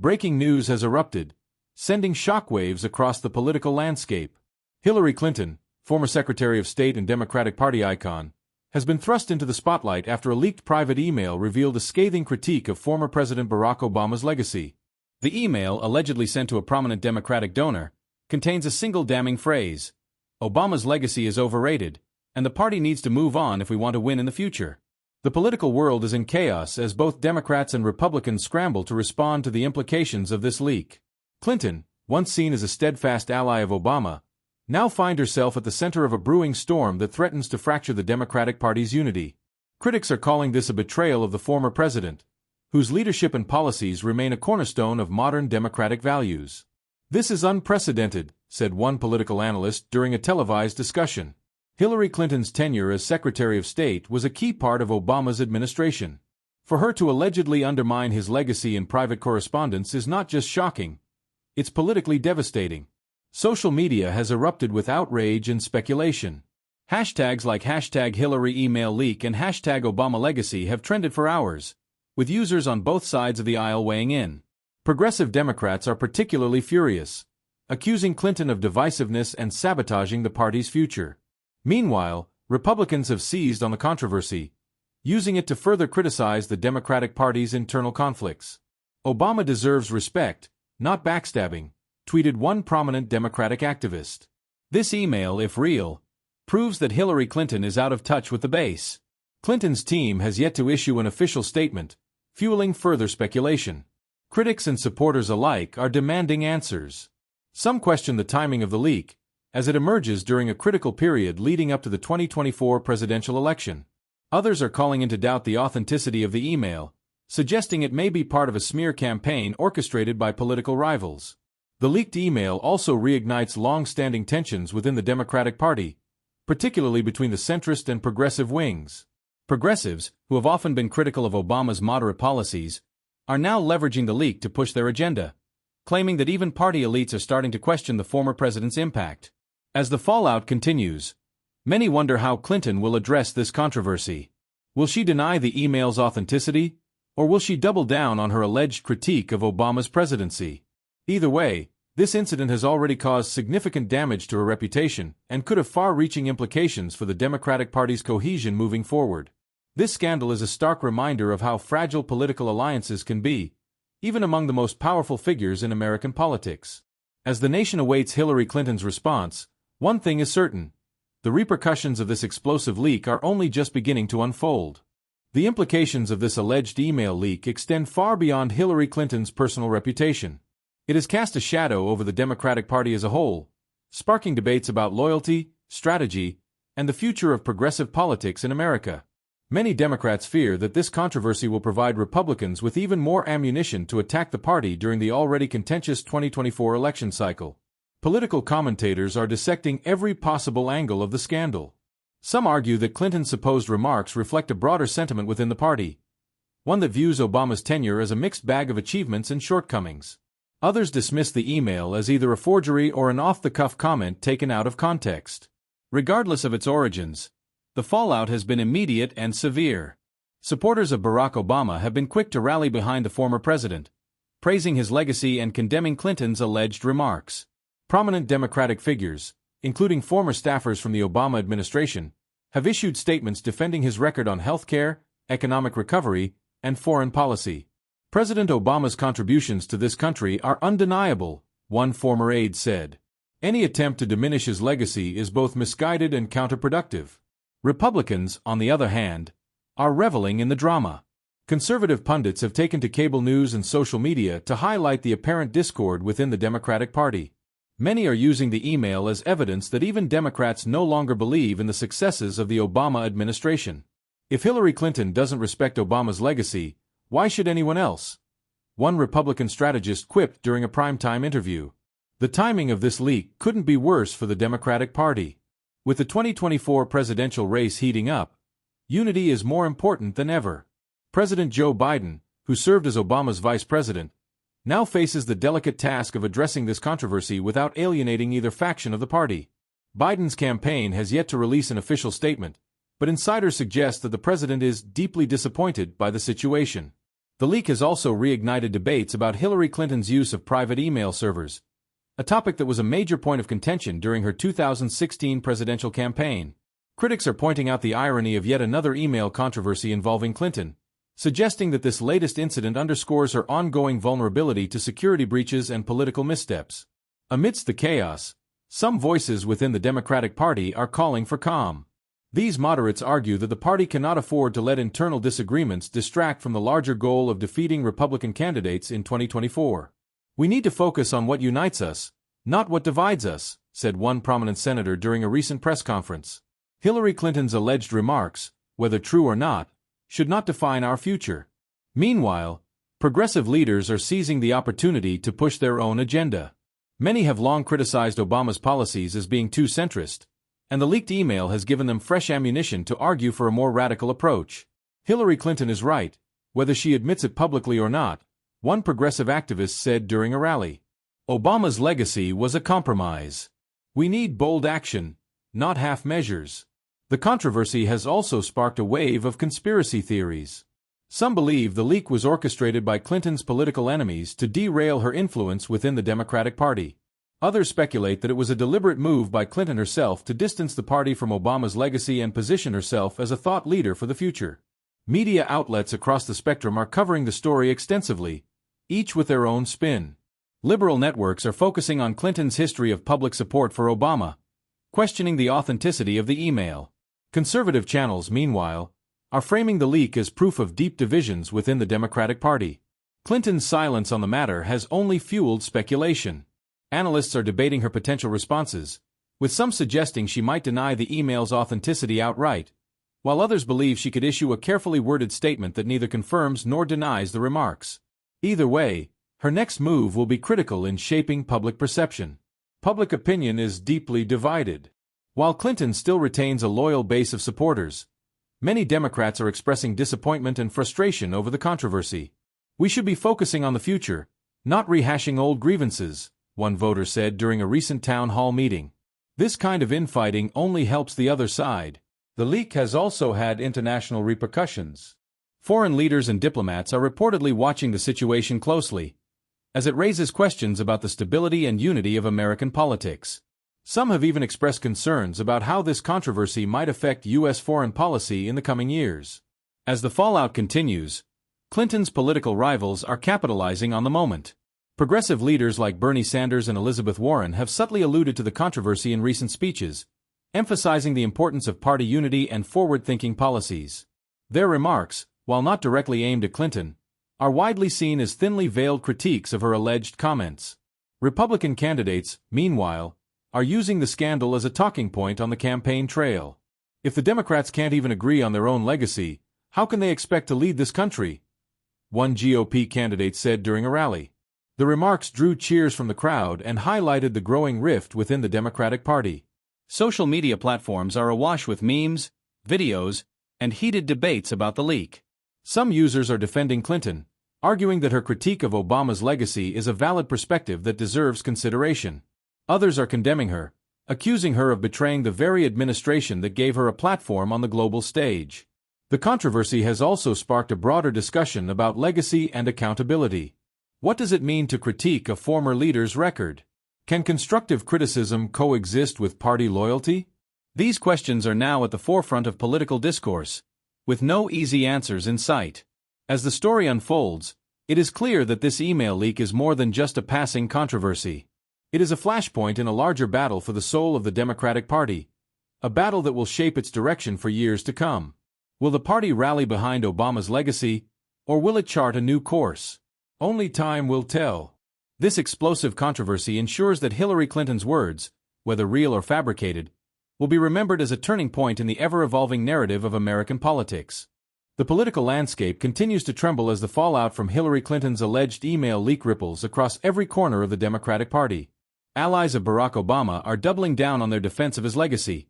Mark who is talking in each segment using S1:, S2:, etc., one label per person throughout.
S1: Breaking news has erupted, sending shockwaves across the political landscape. Hillary Clinton, former Secretary of State and Democratic Party icon, has been thrust into the spotlight after a leaked private email revealed a scathing critique of former President Barack Obama's legacy. The email, allegedly sent to a prominent Democratic donor, contains a single damning phrase: "Obama's legacy is overrated, and the party needs to move on if we want to win in the future." The political world is in chaos as both Democrats and Republicans scramble to respond to the implications of this leak. Clinton, once seen as a steadfast ally of Obama, now finds herself at the center of a brewing storm that threatens to fracture the Democratic Party's unity. Critics are calling this a betrayal of the former president, whose leadership and policies remain a cornerstone of modern democratic values. "This is unprecedented," said one political analyst during a televised discussion. Hillary Clinton's tenure as Secretary of State was a key part of Obama's administration. For her to allegedly undermine his legacy in private correspondence is not just shocking, it's politically devastating. Social media has erupted with outrage and speculation. Hashtags like #Hillary email leak and #Obama legacy have trended for hours, with users on both sides of the aisle weighing in. Progressive Democrats are particularly furious, accusing Clinton of divisiveness and sabotaging the party's future. Meanwhile, Republicans have seized on the controversy, using it to further criticize the Democratic Party's internal conflicts. "Obama deserves respect, not backstabbing," tweeted one prominent Democratic activist. This email, if real, proves that Hillary Clinton is out of touch with the base. Clinton's team has yet to issue an official statement, fueling further speculation. Critics and supporters alike are demanding answers. Some question the timing of the leak, as it emerges during a critical period leading up to the 2024 presidential election. Others are calling into doubt the authenticity of the email, suggesting it may be part of a smear campaign orchestrated by political rivals. The leaked email also reignites long-standing tensions within the Democratic Party, particularly between the centrist and progressive wings. Progressives, who have often been critical of Obama's moderate policies, are now leveraging the leak to push their agenda, claiming that even party elites are starting to question the former president's impact. As the fallout continues, many wonder how Clinton will address this controversy. Will she deny the email's authenticity, or will she double down on her alleged critique of Obama's presidency? Either way, this incident has already caused significant damage to her reputation and could have far-reaching implications for the Democratic Party's cohesion moving forward. This scandal is a stark reminder of how fragile political alliances can be, even among the most powerful figures in American politics. As the nation awaits Hillary Clinton's response, one thing is certain: the repercussions of this explosive leak are only just beginning to unfold. The implications of this alleged email leak extend far beyond Hillary Clinton's personal reputation. It has cast a shadow over the Democratic Party as a whole, sparking debates about loyalty, strategy, and the future of progressive politics in America. Many Democrats fear that this controversy will provide Republicans with even more ammunition to attack the party during the already contentious 2024 election cycle. Political commentators are dissecting every possible angle of the scandal. Some argue that Clinton's supposed remarks reflect a broader sentiment within the party, one that views Obama's tenure as a mixed bag of achievements and shortcomings. Others dismiss the email as either a forgery or an off-the-cuff comment taken out of context. Regardless of its origins, the fallout has been immediate and severe. Supporters of Barack Obama have been quick to rally behind the former president, praising his legacy and condemning Clinton's alleged remarks. Prominent Democratic figures, including former staffers from the Obama administration, have issued statements defending his record on health care, economic recovery, and foreign policy. "President Obama's contributions to this country are undeniable," one former aide said. "Any attempt to diminish his legacy is both misguided and counterproductive." Republicans, on the other hand, are reveling in the drama. Conservative pundits have taken to cable news and social media to highlight the apparent discord within the Democratic Party. Many are using the email as evidence that even Democrats no longer believe in the successes of the Obama administration. If Hillary Clinton doesn't respect Obama's legacy, why should anyone else? One Republican strategist quipped during a primetime interview. The timing of this leak couldn't be worse for the Democratic Party. With the 2024 presidential race heating up, unity is more important than ever. President Joe Biden, who served as Obama's vice president, now faces the delicate task of addressing this controversy without alienating either faction of the party. Biden's campaign has yet to release an official statement, but insiders suggest that the president is deeply disappointed by the situation. The leak has also reignited debates about Hillary Clinton's use of private email servers, a topic that was a major point of contention during her 2016 presidential campaign. Critics are pointing out the irony of yet another email controversy involving Clinton, suggesting that this latest incident underscores her ongoing vulnerability to security breaches and political missteps. Amidst the chaos, some voices within the Democratic Party are calling for calm. These moderates argue that the party cannot afford to let internal disagreements distract from the larger goal of defeating Republican candidates in 2024. "We need to focus on what unites us, not what divides us," said one prominent senator during a recent press conference. Hillary Clinton's alleged remarks, whether true or not, should not define our future. Meanwhile, progressive leaders are seizing the opportunity to push their own agenda. Many have long criticized Obama's policies as being too centrist, and the leaked email has given them fresh ammunition to argue for a more radical approach. Hillary Clinton is right, whether she admits it publicly or not, one progressive activist said during a rally. Obama's legacy was a compromise. We need bold action, not half measures. The controversy has also sparked a wave of conspiracy theories. Some believe the leak was orchestrated by Clinton's political enemies to derail her influence within the Democratic Party. Others speculate that it was a deliberate move by Clinton herself to distance the party from Obama's legacy and position herself as a thought leader for the future. Media outlets across the spectrum are covering the story extensively, each with their own spin. Liberal networks are focusing on Clinton's history of public support for Obama, questioning the authenticity of the email. Conservative channels, meanwhile, are framing the leak as proof of deep divisions within the Democratic Party. Clinton's silence on the matter has only fueled speculation. Analysts are debating her potential responses, with some suggesting she might deny the email's authenticity outright, while others believe she could issue a carefully worded statement that neither confirms nor denies the remarks. Either way, her next move will be critical in shaping public perception. Public opinion is deeply divided. While Clinton still retains a loyal base of supporters, many Democrats are expressing disappointment and frustration over the controversy. "We should be focusing on the future, not rehashing old grievances," one voter said during a recent town hall meeting. This kind of infighting only helps the other side. The leak has also had international repercussions. Foreign leaders and diplomats are reportedly watching the situation closely, as it raises questions about the stability and unity of American politics. Some have even expressed concerns about how this controversy might affect U.S. foreign policy in the coming years. As the fallout continues, Clinton's political rivals are capitalizing on the moment. Progressive leaders like Bernie Sanders and Elizabeth Warren have subtly alluded to the controversy in recent speeches, emphasizing the importance of party unity and forward-thinking policies. Their remarks, while not directly aimed at Clinton, are widely seen as thinly veiled critiques of her alleged comments. Republican candidates, meanwhile, are using the scandal as a talking point on the campaign trail. If the Democrats can't even agree on their own legacy, how can they expect to lead this country? One GOP candidate said during a rally. The remarks drew cheers from the crowd and highlighted the growing rift within the Democratic Party. Social media platforms are awash with memes, videos, and heated debates about the leak. Some users are defending Clinton, arguing that her critique of Obama's legacy is a valid perspective that deserves consideration. Others are condemning her, accusing her of betraying the very administration that gave her a platform on the global stage. The controversy has also sparked a broader discussion about legacy and accountability. What does it mean to critique a former leader's record? Can constructive criticism coexist with party loyalty? These questions are now at the forefront of political discourse, with no easy answers in sight. As the story unfolds, it is clear that this email leak is more than just a passing controversy. It is a flashpoint in a larger battle for the soul of the Democratic Party, a battle that will shape its direction for years to come. Will the party rally behind Obama's legacy, or will it chart a new course? Only time will tell. This explosive controversy ensures that Hillary Clinton's words, whether real or fabricated, will be remembered as a turning point in the ever-evolving narrative of American politics. The political landscape continues to tremble as the fallout from Hillary Clinton's alleged email leak ripples across every corner of the Democratic Party. Allies of Barack Obama are doubling down on their defense of his legacy,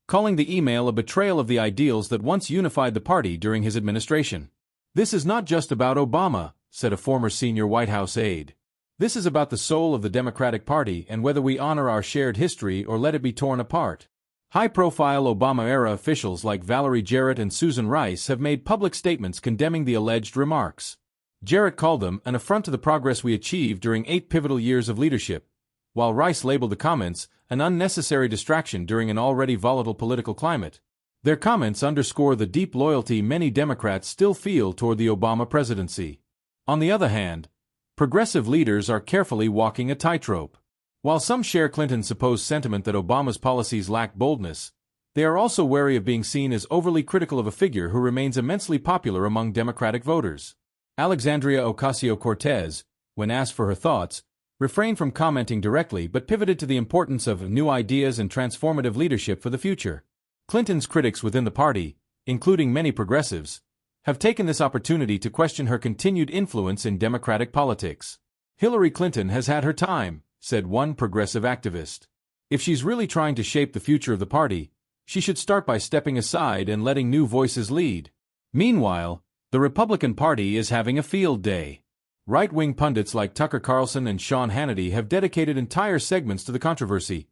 S1: calling the email a betrayal of the ideals that once unified the party during his administration. "This is not just about Obama," said a former senior White House aide. "This is about the soul of the Democratic Party and whether we honor our shared history or let it be torn apart." High-profile Obama-era officials like Valerie Jarrett and Susan Rice have made public statements condemning the alleged remarks. Jarrett called them an affront to the progress we achieved during 8 pivotal years of leadership, while Rice labeled the comments an unnecessary distraction during an already volatile political climate. Their comments underscore the deep loyalty many Democrats still feel toward the Obama presidency. On the other hand, progressive leaders are carefully walking a tightrope. While some share Clinton's supposed sentiment that Obama's policies lack boldness, they are also wary of being seen as overly critical of a figure who remains immensely popular among Democratic voters. Alexandria Ocasio-Cortez, when asked for her thoughts, refrained from commenting directly but pivoted to the importance of new ideas and transformative leadership for the future. Clinton's critics within the party, including many progressives, have taken this opportunity to question her continued influence in Democratic politics. Hillary Clinton has had her time, said one progressive activist. If she's really trying to shape the future of the party, she should start by stepping aside and letting new voices lead. Meanwhile, the Republican Party is having a field day. Right-wing pundits like Tucker Carlson and Sean Hannity have dedicated entire segments to the controversy,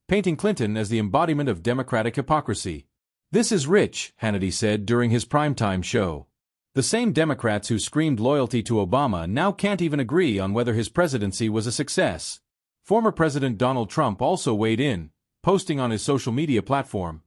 S1: painting Clinton as the embodiment of Democratic hypocrisy. "This is rich," Hannity said during his primetime show. The same Democrats who screamed loyalty to Obama now can't even agree on whether his presidency was a success. Former President Donald Trump also weighed in, posting on his social media platform,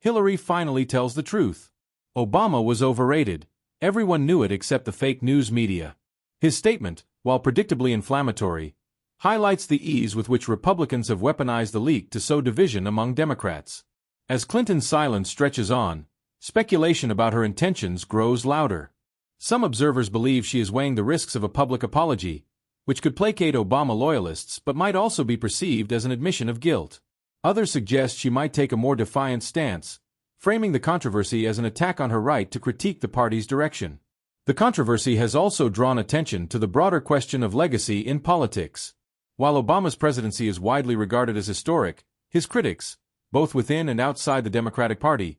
S1: "Hillary finally tells the truth. Obama was overrated. Everyone knew it except the fake news media." His statement, while predictably inflammatory, highlights the ease with which Republicans have weaponized the leak to sow division among Democrats. As Clinton's silence stretches on, speculation about her intentions grows louder. Some observers believe she is weighing the risks of a public apology, which could placate Obama loyalists but might also be perceived as an admission of guilt. Others suggest she might take a more defiant stance, framing the controversy as an attack on her right to critique the party's direction. The controversy has also drawn attention to the broader question of legacy in politics. While Obama's presidency is widely regarded as historic, his critics, both within and outside the Democratic Party,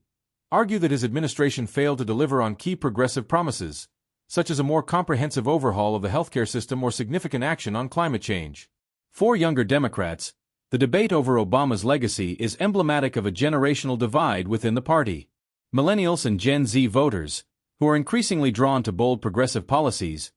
S1: argue that his administration failed to deliver on key progressive promises, such as a more comprehensive overhaul of the healthcare system or significant action on climate change. For younger Democrats, the debate over Obama's legacy is emblematic of a generational divide within the party. Millennials and Gen Z voters, who are increasingly drawn to bold progressive policies,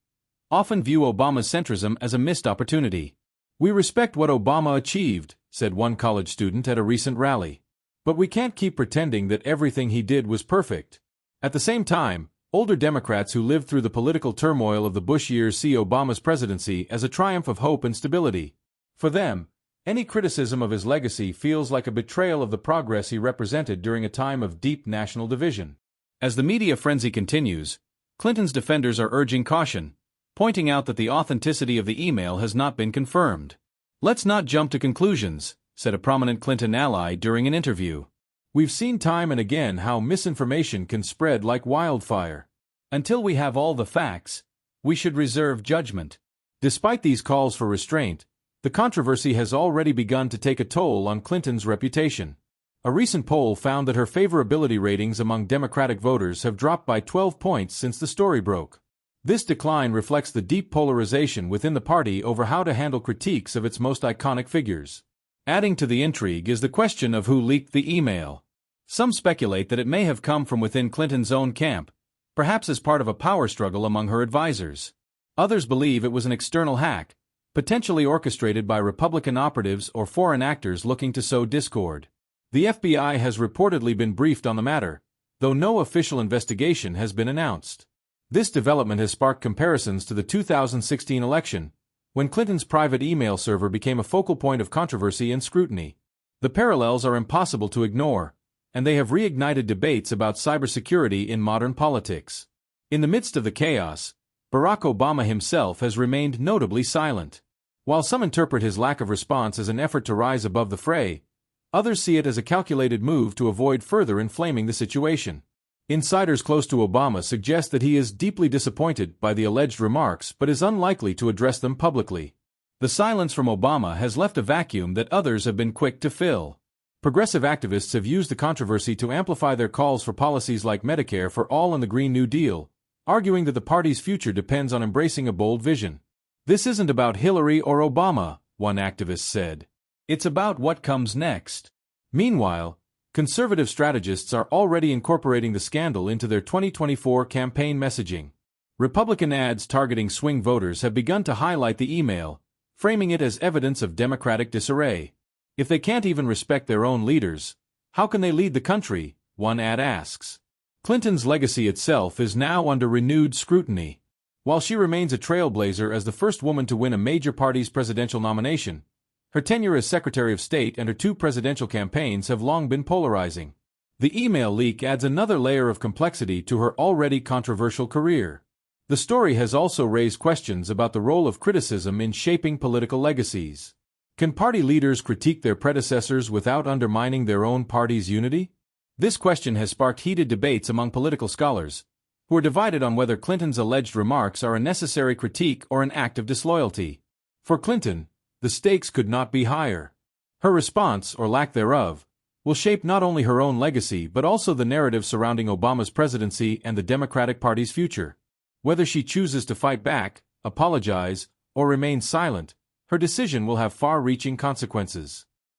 S1: often view Obama's centrism as a missed opportunity. "We respect what Obama achieved," said one college student at a recent rally. "But we can't keep pretending that everything he did was perfect." At the same time, older Democrats who lived through the political turmoil of the Bush years see Obama's presidency as a triumph of hope and stability. For them, any criticism of his legacy feels like a betrayal of the progress he represented during a time of deep national division. As the media frenzy continues, Clinton's defenders are urging caution, pointing out that the authenticity of the email has not been confirmed. "Let's not jump to conclusions," said a prominent Clinton ally during an interview. "We've seen time and again how misinformation can spread like wildfire. Until we have all the facts, we should reserve judgment." Despite these calls for restraint, the controversy has already begun to take a toll on Clinton's reputation. A recent poll found that her favorability ratings among Democratic voters have dropped by 12 points since the story broke. This decline reflects the deep polarization within the party over how to handle critiques of its most iconic figures. Adding to the intrigue is the question of who leaked the email. Some speculate that it may have come from within Clinton's own camp, perhaps as part of a power struggle among her advisors. Others believe it was an external hack, potentially orchestrated by Republican operatives or foreign actors looking to sow discord. The FBI has reportedly been briefed on the matter, though no official investigation has been announced. This development has sparked comparisons to the 2016 election, when Clinton's private email server became a focal point of controversy and scrutiny. The parallels are impossible to ignore, and they have reignited debates about cybersecurity in modern politics. In the midst of the chaos, Barack Obama himself has remained notably silent. While some interpret his lack of response as an effort to rise above the fray, others see it as a calculated move to avoid further inflaming the situation. Insiders close to Obama suggest that he is deeply disappointed by the alleged remarks but is unlikely to address them publicly. The silence from Obama has left a vacuum that others have been quick to fill. Progressive activists have used the controversy to amplify their calls for policies like Medicare for All and the Green New Deal, arguing that the party's future depends on embracing a bold vision. "This isn't about Hillary or Obama," one activist said. "It's about what comes next." Meanwhile, conservative strategists are already incorporating the scandal into their 2024 campaign messaging. Republican ads targeting swing voters have begun to highlight the email, framing it as evidence of Democratic disarray. If they can't even respect their own leaders, how can they lead the country? One ad asks. Clinton's legacy itself is now under renewed scrutiny. While she remains a trailblazer as the first woman to win a major party's presidential nomination, her tenure as Secretary of State and her two presidential campaigns have long been polarizing. The email leak adds another layer of complexity to her already controversial career. The story has also raised questions about the role of criticism in shaping political legacies. Can party leaders critique their predecessors without undermining their own party's unity? This question has sparked heated debates among political scholars, who are divided on whether Clinton's alleged remarks are a necessary critique or an act of disloyalty. For Clinton, the stakes could not be higher. Her response, or lack thereof, will shape not only her own legacy but also the narrative surrounding Obama's presidency and the Democratic Party's future. Whether she chooses to fight back, apologize, or remain silent, her decision will have far-reaching consequences.